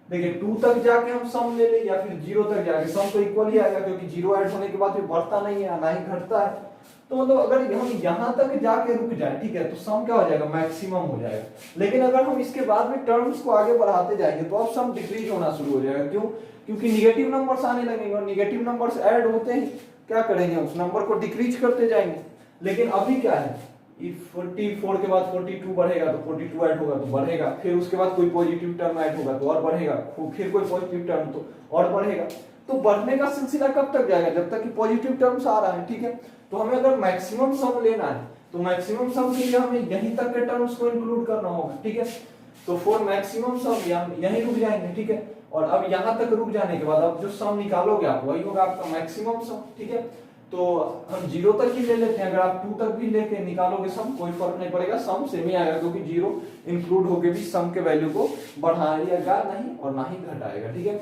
देखिए 2 तक जाके हम सम ले ले, या फिर 0 तक जाके, सम तो इक्वल ही आएगा, क्योंकि 0 ऐड होने के बाद फिर बढ़ता नहीं है ना ही घटता है। तो मतलब अगर हम यहां तक जाके रुक जाए, ठीक है, तो सम क्या हो जाएगा, मैक्सिमम हो जाएगा। लेकिन अगर हम इसके बाद में टर्म्स को आगे बढ़ाते जाएंगे, तो अब सम डिक्रीज होना शुरू हो जाएगा। क्यों, क्योंकि निगेटिव नंबर्स आने लगेंगे, और निगेटिव नंबर्स ऐड होते ही क्या करेंगे, उस नंबर को डिक्रीज करते जाएंगे। लेकिन अभी क्या है, इफ 44 के बाद 42 बढ़ेगा तो 42 ऐड होगा तो बढ़ेगा, फिर उसके बाद कोई पॉजिटिव टर्म ऐड होगा तो और बढ़ेगा, फिर कोई पॉजिटिव टर्म तो और बढ़ेगा। तो बढ़ने का सिलसिला कब तक जाएगा, जब तक कि पॉजिटिव टर्म्स आ रहा है, ठीक है। तो हमें अगर मैक्सिमम सम लेना है, तो मैक्सिमम सम के लिए हमें यहीं तक के टर्म्स को इंक्लूड करना होगा, ठीक है। तो फॉर मैक्सिमम सम यहीं रुक जाएंगे, ठीक है। और अब यहां तक रुक जाने के बाद अब जो सम निकालोगे आप, वही होगा आपका मैक्सिमम सम, ठीक है। तो हम 0 तक ही ले लेते हैं, अगर आप 2 तक भी लेके निकालोगे सम, कोई फर्क नहीं पड़ेगा, सम सेम ही आएगा, क्योंकि 0 इंक्लूड होके भी सम के वैल्यू को बढ़ाएगा नहीं और ना ही घटाएगा, ठीक है।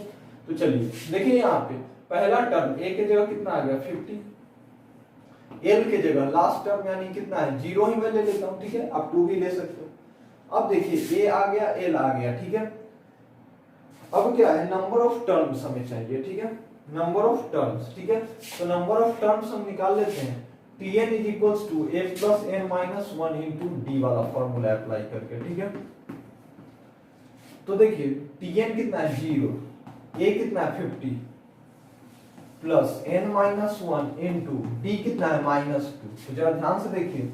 तो चलिए देखिए, यहाँ पे पहला टर्म a के जगह कितना आ गया 50, l के जगह लास्ट टर्म यानी कितना है 0 ही मैं ले लेता हूँ, ठीक है, आप 2 भी ले सकते हो। अब देखिए a आ गया, l आ गया, ठीक है। अब क्या है, नंबर ऑफ टर्म्स हमें चाहिए, ठीक है, नंबर ऑफ टर्म्स, ठीक है। तो नंबर ऑफ टर्म्स हम निकाल लेते हैं, Tn is equals to a plus n minus 1 into d वाला फॉर्मूला अप्लाई करके, ठीक है। तो देखिए Tn कितना है 0, a कितना है 50 plus n minus 1 into d कितना है -2। तो जरा ध्यान से देखिए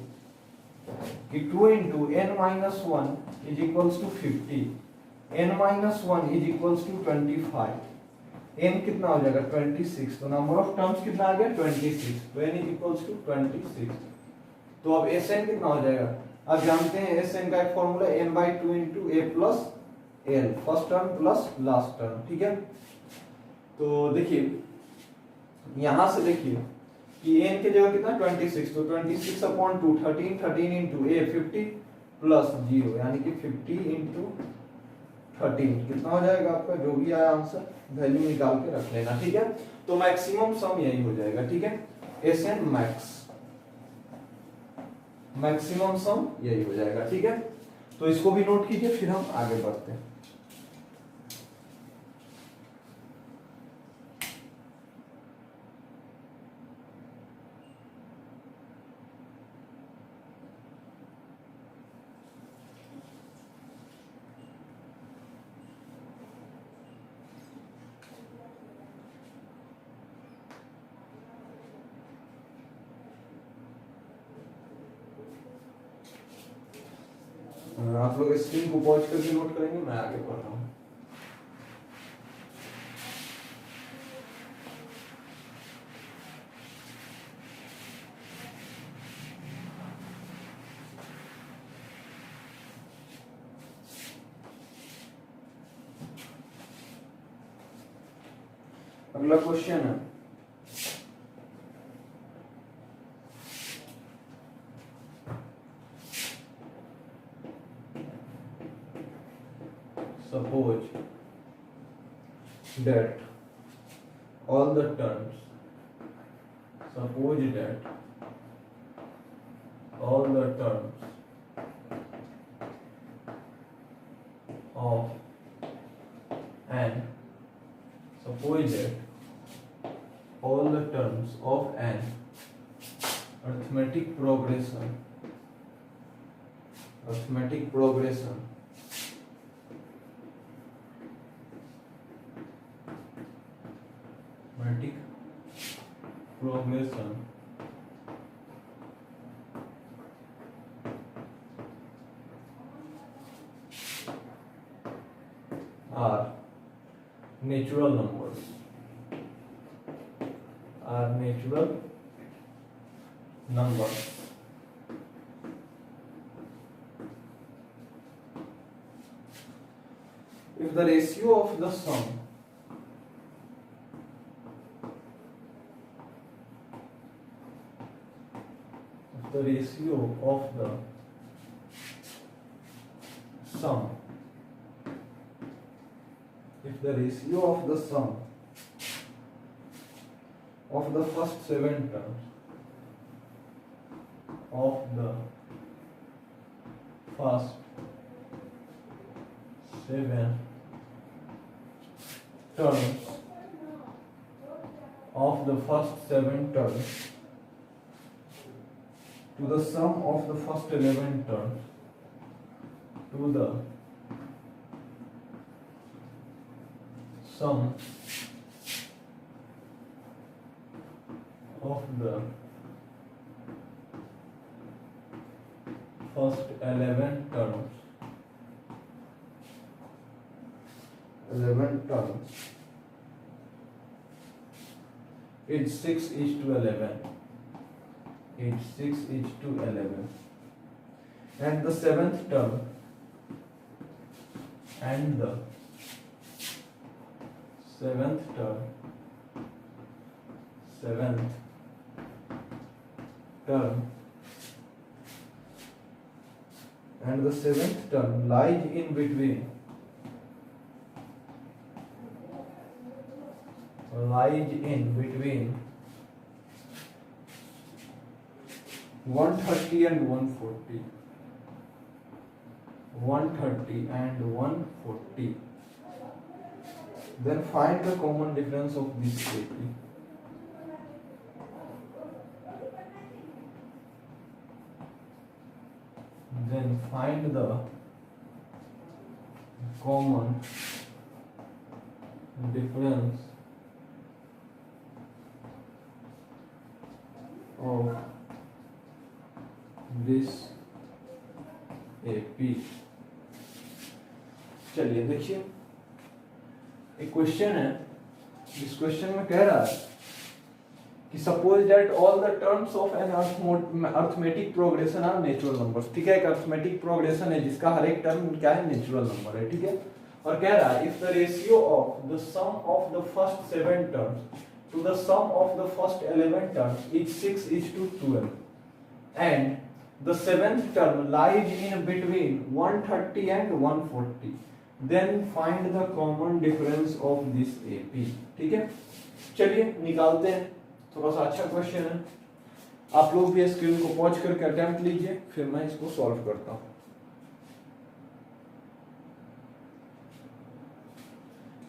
कि 2 into n minus 1 is equals to 50, n minus 1 is equals to 25, n कितना हो जाएगा 26। तो नंबर ऑफ टर्म्स कितना आ गया 26, तो n इज इक्वल्स टू 26। तो अब Sn कितना हो जाएगा, आप जानते हैं Sn का एक formula n/2 into a plus l, first term plus last term, ठीक है। तो देखिए यहां से देखिए कि n के जगह कितना 26, तो 26/2 13 इंटू a 50 प्लस 0, यानी कि 50 इंटू 13 कितना हो जाएगा आपका, जो भी आया आंसर वैल्यू निकाल के रख लेना, ठीक है। तो मैक्सिमम सम यही हो जाएगा, ठीक है, Sn मैक्स, मैक्सिमम सम यही हो जाएगा, ठीक है। तो इसको भी नोट कीजिए, फिर हम आगे बढ़ते हैं। आप लोग स्क्रीन को पॉज करके नोट करेंगे, मैं आगे पढ़ रहा हूँ। अगला क्वेश्चन है suppose that all the terms suppose that all the terms of n suppose that all the terms of an arithmetic progression arithmetic progression are natural numbers if the ratio of the sum if the ratio of the sum of the first 7 terms of the first 7 terms of the first 7 terms to the sum of the first 11 terms to the sum of the first 11 terms is 6 is to 11 and the seventh term and the seventh term and the seventh term lies in between 130 and 140 then find the common difference of these AP. Then find the common difference of this AP. चलिए देखिए एक question है, इस question में कह रहा है कि suppose that all the terms of an arithmetic progression are natural numbers. ठीक है, एक अर्थमेटिक प्रोग्रेशन है जिसका हर एक टर्म क्या है, नेचुरल नंबर है। ठीक है, और कह रहा है if the ratio of the sum of the first 7 terms to the sum of the first 11 terms is 6 is to 12 and the seventh term lies in between 130 and 140 then find the common difference of this AP। ठीक है, चलिए निकालते हैं। थोड़ा सा अच्छा question है, आप लोग भी स्क्रीन को पॉज करके अटेम्प्ट लीजिए, फिर मैं इसको सॉल्व करता हूं।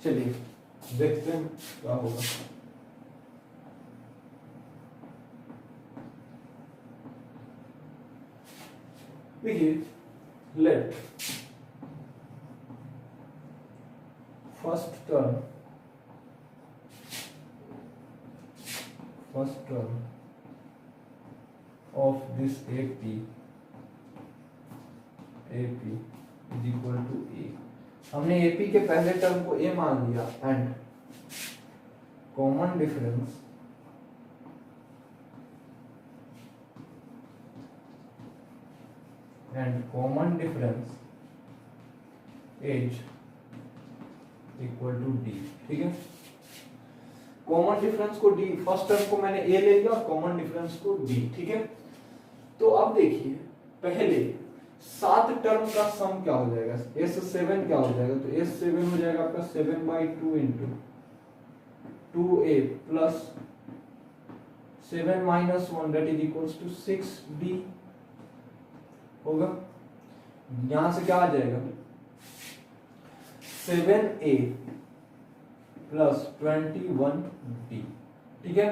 चलिए देखते हैं क्या होगा। देखिए, late first term of this AP is equal to A। हमने AP के पहले टर्म को A मान लिया and common difference is equal to D। ठीक है, कॉमन डिफरेंस को डी, फर्स्ट टर्म को मैंने ए ले लिया और कॉमन डिफरेंस को डी, ठीक है। तो अब देखिए पहले 7 टर्म का सम क्या हो जाएगा, S7 क्या हो जाएगा, तो S7 हो जाएगा आपका 7/2 into 2a plus 7 - 1 that is equals to 6b होगा। यहां से क्या आ जाएगा 7a प्लस 21b, ठीक है,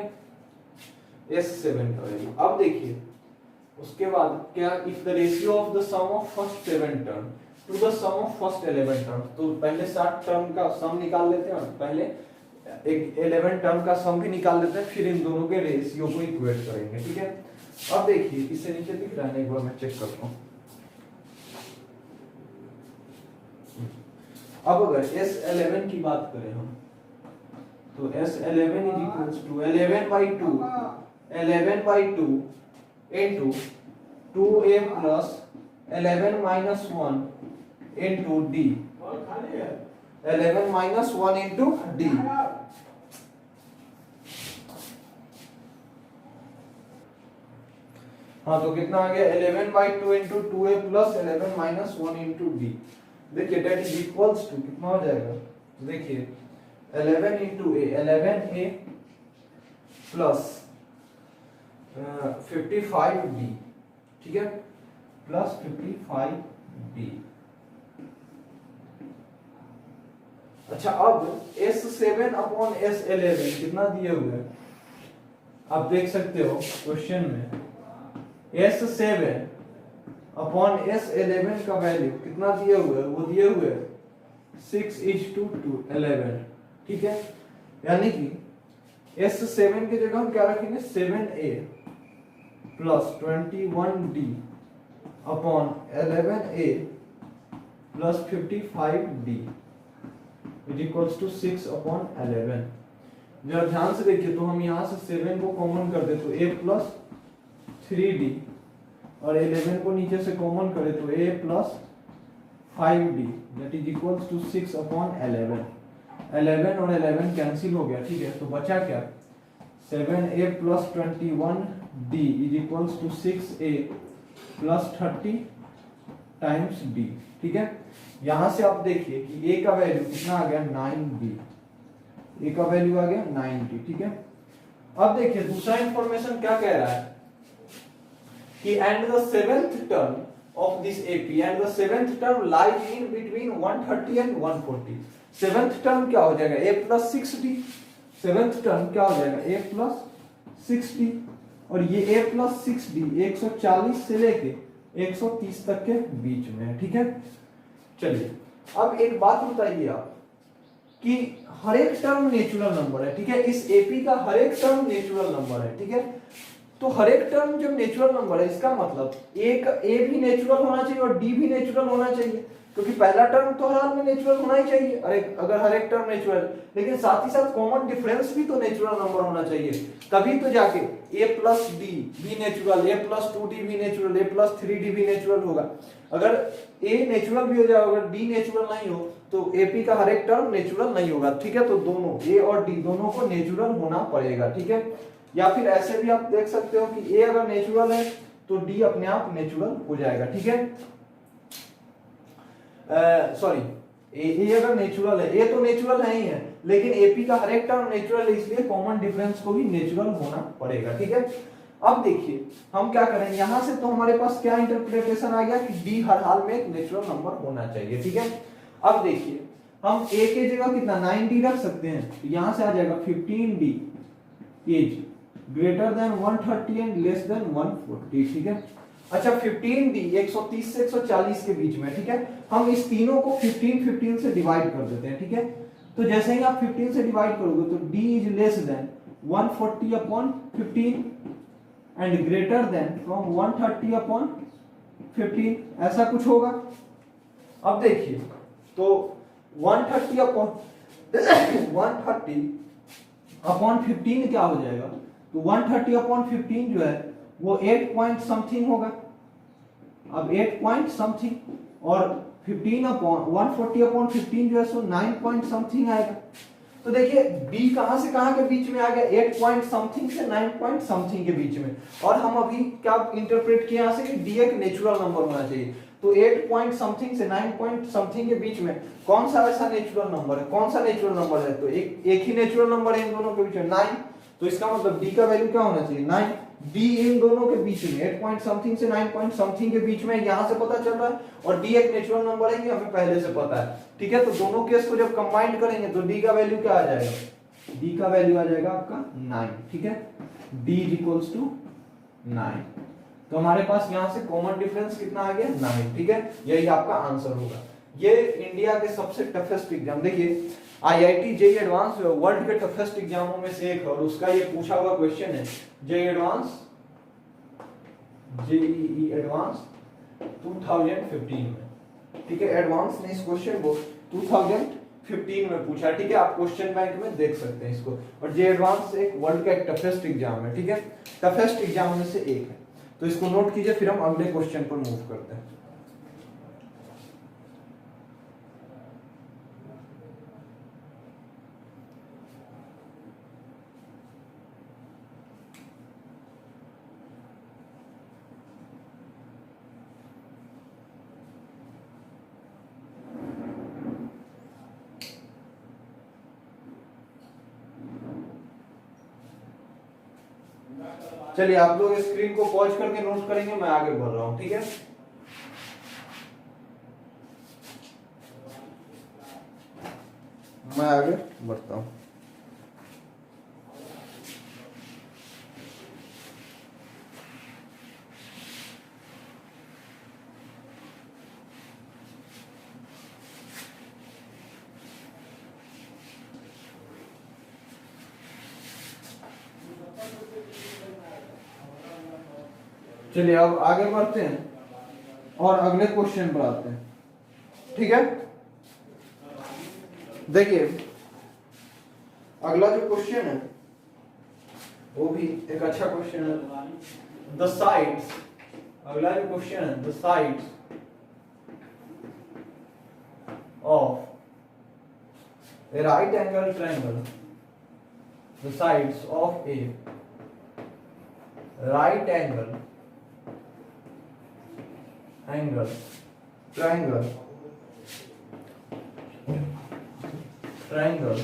S7 का वैल्यू। अब देखिए उसके बाद क्या, if the ratio of the sum of first 7 term to the sum of first 11 term, तो पहले 7 टर्म का सम निकाल लेते हैं और पहले एक 11 टर्म का सम भी निकाल लेते हैं, फिर इन दोनों के रेशियो को इक्वेट करेंगे, ठीक है। अब देखिए इससे नीचे दिख रहा है, एक बार मैं चेक करता हूं। अब अगर S11 की बात करें हम, तो S11 is equals to 11/2 into 2a plus 11 minus 1 into d, 11 minus 1 into d। हाँ तो कितना आ गया 11/2 into 2a plus 11 minus 1 into d। देखिए that is equals to कितना हो जाएगा, देखिए 11 into a 11a plus 55b, ठीक है, प्लस 55b। अच्छा अब S7 अपॉन S11 कितना दिए हुए हैं, आप देख सकते हो क्वेश्चन में S7 अपॉन S11 का वैल्यू कितना दिए हुए, वो दिए हुए 6:11, ठीक है। यानी कि S7 की जगह हम क्या रखेंगे 7a plus 21d upon 11a plus 55d is equals to 6/11। जरा ध्यान से देखिए, तो हम यहाँ से 7 को कॉमन कर दे तो a प्लस 3d और 11 को नीचे से कॉमन करे तो a plus 5d that is equals to 6/11। 11 और 11 कैंसिल हो गया, ठीक है, तो बचा क्या 7a plus 21d is equals to 6a plus 30 times d, ठीक है। यहां से आप देखिए कि a का वैल्यू कितना आ गया 9b, a का वैल्यू आ गया 9d, ठीक है। अब देखिए दूसरा इंफॉर्मेशन क्या कह रहा है कि and the seventh term of this AP and the seventh term lies in between 130 and 140। Seventh term क्या हो जाएगा a plus 6d, seventh term क्या हो जाएगा a प्लस 6d और ये a प्लस 6d 140 से लेके 130 तक के बीच में है, ठीक है। चलिए अब एक बात बताइए आप कि हर एक टर्म नेचुरल नंबर है, ठीक है, इस एपी का हर एक टर्म नेचुरल नंबर है, ठीक है। तो हर एक टर्म जब नेचुरल नंबर है इसका मतलब ए भी नेचुरल होना चाहिए और डी भी नेचुरल होना चाहिए, क्योंकि पहला टर्म तो हर हाल में नेचुरल होना ही चाहिए अगर हर एक टर्म नेचुरल, लेकिन साथ ही साथ कॉमन डिफरेंस भी तो नेचुरल नंबर होना चाहिए, तभी तो जाके a प्लस डी भी नेचुरल, a प्लस 2d भी नेचुरल, a प्लस 3d भी नेचुरल होगा। अगर a नेचुरल भी हो जाए अगर d नेचुरल नहीं हो तो AP का हर एक टर्म नेचुरल नहीं होगा, ठीक है। तो दोनों a और d दोनों को नेचुरल होना पड़ेगा, ठीक है। या फिर ऐसे भी आप देख सकते हो कि a अगर नेचुरल है तो d अपने आप नेचुरल हो जाएगा, ठीक है। सॉरी ए अगर नेचुरल है, ए तो नेचुरल है ही है, लेकिन एपी का हर एक टर्म नेचुरल है, इसलिए कॉमन डिफरेंस को भी नेचुरल होना पड़ेगा, ठीक है। अब देखिए हम क्या करें, यहां से तो हमारे पास क्या इंटरप्रिटेशन आ गया कि डी हर हाल में एक नेचुरल नंबर होना चाहिए, ठीक है। अब देखिए हम ए के जगह कितना 9d रख सकते हैं, तो यहां से आ जाएगा 15d is greater than 130 and less than 140, ठीक है। अच्छा 15d 130 से 140 के बीच में, ठीक है। हम इस तीनों को 15 से डिवाइड कर देते हैं, ठीक है। तो जैसे ही आप 15 से डिवाइड करोगे तो d is less than 140 upon 15 and greater than from 130 upon 15, ऐसा कुछ होगा। अब देखिए तो 130 अपॉन 15 क्या हो जाएगा, तो 130 अपॉन 15 जो है वो 8 पॉइंट समथिंग होगा। अब 8 पॉइंट समथिंग और 15 अपॉन 140 अपॉन 15 जो है सो 9 पॉइंट समथिंग आएगा। तो तो देखिए b कहां से कहां के बीच में आ गया, 8 पॉइंट समथिंग से 9 पॉइंट समथिंग के बीच में। और हम अभी क्या इंटरप्रेट किया यहां से कि d एक नेचुरल नंबर होना चाहिए। तो 8 पॉइंट समथिंग से 9 पॉइंट समथिंग के बीच में कौन सा ऐसा नेचुरल नंबर है, कौन सा नेचुरल नंबर है, तो एक ही नेचुरल नंबर है इन दोनों के बीच में 9। तो इसका मतलब d का वैल्यू क्या होना चाहिए 9। d इन दोनों के बीच में 8 पॉइंट समथिंग से 9 पॉइंट समथिंग के बीच में यहां से पता चल रहा है, और d एक नेचुरल नंबर है ये हमें पहले से पता है। ठीक है, तो दोनों केस को जब कंबाइन करेंगे तो d का वैल्यू क्या आ जाएगा, d का वैल्यू आ जाएगा आपका 9। ठीक है, d इक्वल्स टू 9। तो हमारे पास यहां से कॉमन डिफरेंस कितना आ गया 9। ठीक है, यही आपका आंसर होगा। ये इंडिया के सबसे टफेस्ट एग्जाम, देखिए आईआईटी जेईई एडवांस वर्ल्ड के टफेस्ट एग्जामों में से एक है, और उसका ये पूछा हुआ क्वेश्चन है जेईई एडवांस 2015 में। ठीक है, एडवांस ने इस क्वेश्चन को 2015 में पूछा। ठीक है, आप क्वेश्चन बैंक में देख सकते हैं इसको। और जेईई एडवांस एक वर्ल्ड का एक टफेस्ट एग्जाम है। ठीक है, टफेस्ट एग्जाम में से एक है, तो इसको नोट कीजिए, फिर हम अगले क्वेश्चन पर मूव करते हैं। चलिए आप लोग स्क्रीन को पॉज करके नोट करेंगे, मैं आगे बढ़ रहा हूं। ठीक है, मैं आगे बढ़ता हूं। चलिए अब आगे बढ़ते हैं और अगले क्वेश्चन पर आते हैं। ठीक है, देखिए अगला जो क्वेश्चन है वो भी एक अच्छा क्वेश्चन है। द साइड्स, अगला जो क्वेश्चन है, the sides of A right angle triangle, the sides of A right angle triangle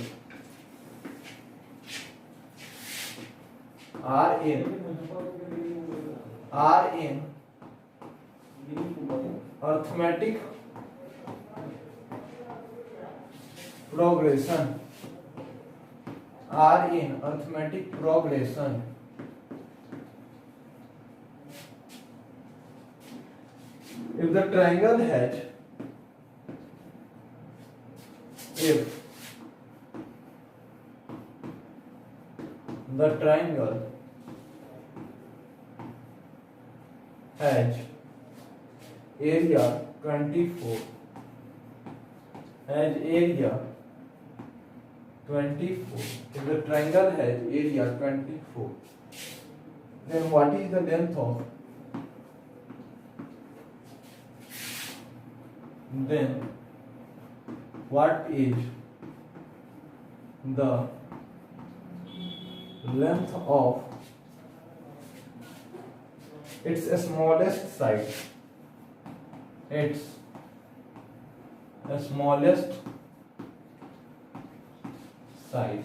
are in arithmetic progression, if the triangle has area 24, if the triangle has area 24, then what is the length of its smallest side,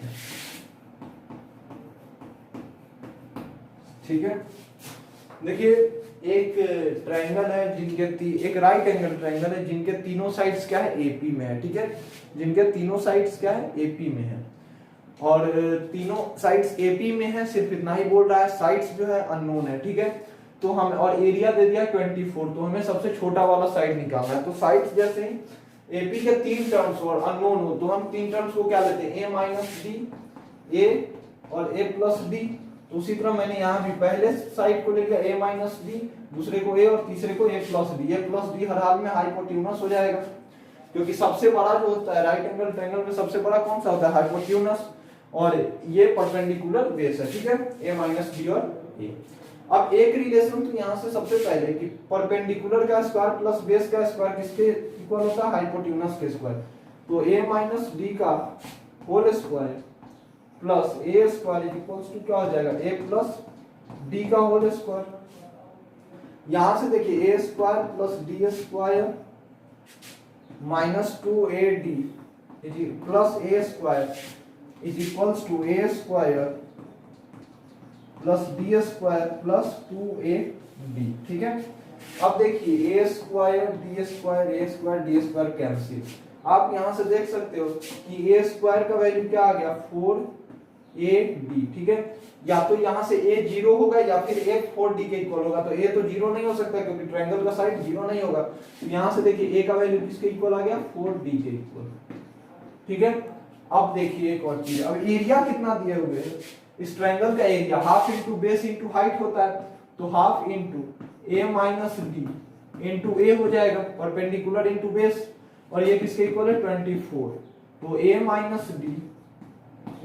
ठीक है, देखिए एक triangle है जिनके एक right angle triangle है जिनके तीनों साइड्स क्या है एपी में है। ठीक है, जिनके तीनों साइड्स क्या है एपी में है, और तीनों साइड्स एपी में है, सिर्फ इतना ही बोल रहा है, साइड्स जो है अननोन है। ठीक है, तो हम और एरिया दे दिया 24, तो हमें सबसे छोटा वाला साइड निकालना है। तो साइड्स जैसे ही एपी के 3 टर्म्स और अननोन हो तो हम 3 टर्म्स को क्या लेते हैं, a माइनस डी, a और a प्लस डी। तो उसी तरह मैंने यहाँ भी पहले साइड को ले लिया a माइनस डी, दूसरे को a और तीसरे को a plus D. a plus D हर हाल में हाइपोटेन्यूस हो जाएगा, क्योंकि सबसे बड़ा जो होता है राइट एंगल ट्रायंगल में सबसे बड़ा कौन सा होता है हाइपोटेन्यूस, और ये परपेंडिकुलर बेस है। ठीक है, a माइनस डी और a। अब एक रिलेशन तो यहाँ से सबसे पहले कि परपेंडिकुलर का स्क्वायर प्लस बेस का स्क्वायर किसके इक्वल होता है हाइपोटेन्यूस के स्क्वायर। तो a माइनस डी का whole square plus A square is equals to क्या हो जाएगा ए प्लस डी का होल स्क्वायर। यहां से देखिए A square plus D square minus 2ad plus A square is equals to A square plus D square plus 2ab। ठीक है, अब देखिए A square D square cancel. आप यहां से देख सकते हो कि ए स्क्वायर का वैल्यू क्या आ गया 4ab। ठीक है, या तो यहां से a 0 होगा या फिर a 4d के इक्वल होगा। तो a तो 0 नहीं हो सकता क्योंकि ट्रायंगल का साइड 0 नहीं होगा। तो यहां से देखिए a का वैल्यू किसके इक्वल आ गया 4d के इक्वल। ठीक है, अब देखिए एक और चीज, अब एरिया कितना दिए हुए हैं इस ट्रायंगल का area half into base into height होता है। तो half into a minus D into a हो जाएगा परपेंडिकुलर इंटू बेस, और ये किसके इक्वल है 24। तो a minus D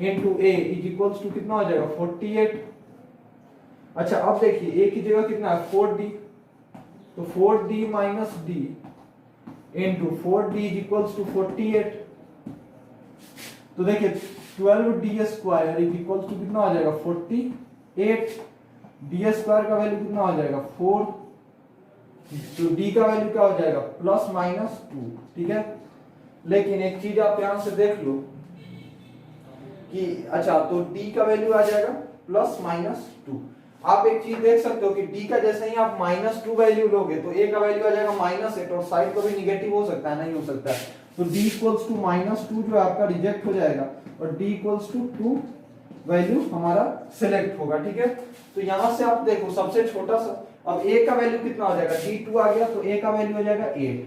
into A is equals to कितना हो जाएगा 48। अच्छा अब देखिए a की जगह कितना है 4d, तो 4d minus D into 4d is equals to 48। तो देखिए 12d square is equals to कितना हो जाएगा 48। डी स्क्वायर का वैल्यू कितना हो जाएगा 4, तो डी का वैल्यू क्या हो जाएगा प्लस माइनस 2। ठीक है, लेकिन एक चीज आप ध्यान से देख लो कि अच्छा तो d का वैल्यू आ जाएगा प्लस माइनस 2। आप एक चीज देख सकते हो कि d का जैसे ही आप माइनस 2 वैल्यू लोगे तो a का वैल्यू आ जाएगा -8 और साइड को भी निगेटिव हो सकता है, नहीं हो सकता है। तो d इक्वल्स टू -2 जो आपका रिजेक्ट हो जाएगा और d इक्वल्स टू 2 वैल्यू हमारा सिलेक्ट होगा। ठीक है, तो यहां से आप देखो सबसे छोटा सा, अब a का वैल्यू कितना हो जाएगा d2 आ गया, तो a का वैल्यू हो जाएगा 8।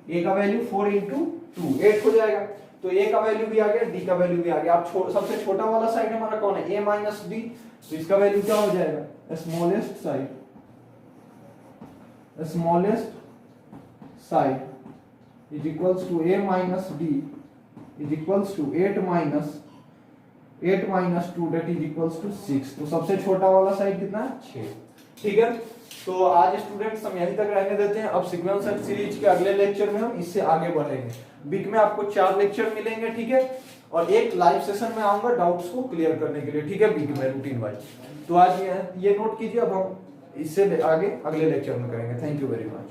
a का वैल्यू 4 × 2 8 हो जाएगा। तो a का वैल्यू भी आ गया, d का वैल्यू भी आ गया। अब सबसे छोटा वाला साइड हमारा कौन है a माइनस डी, तो इसका वैल्यू क्या हो जाएगा smallest side is equals to a minus D is equals to 8 minus 2 that is equals to 6। तो सबसे छोटा वाला साइड कितना है 6। ठीक है, तो आज स्टूडेंट्स हम यहीं तक रहने देते हैं। अब सीक्वेंस एंड सीरीज के अगले लेक्चर में हम इससे आगे बढ़ेंगे। वीक में आपको 4 लेक्चर मिलेंगे। ठीक है, और एक लाइव सेशन में आऊंगा डाउट्स को क्लियर करने के लिए। ठीक है, वीक में रूटीन वाइज। तो आज ये नोट कीजिए, अब हम इससे आगे अगले लेक्चर में करेंगे। Thank you very much.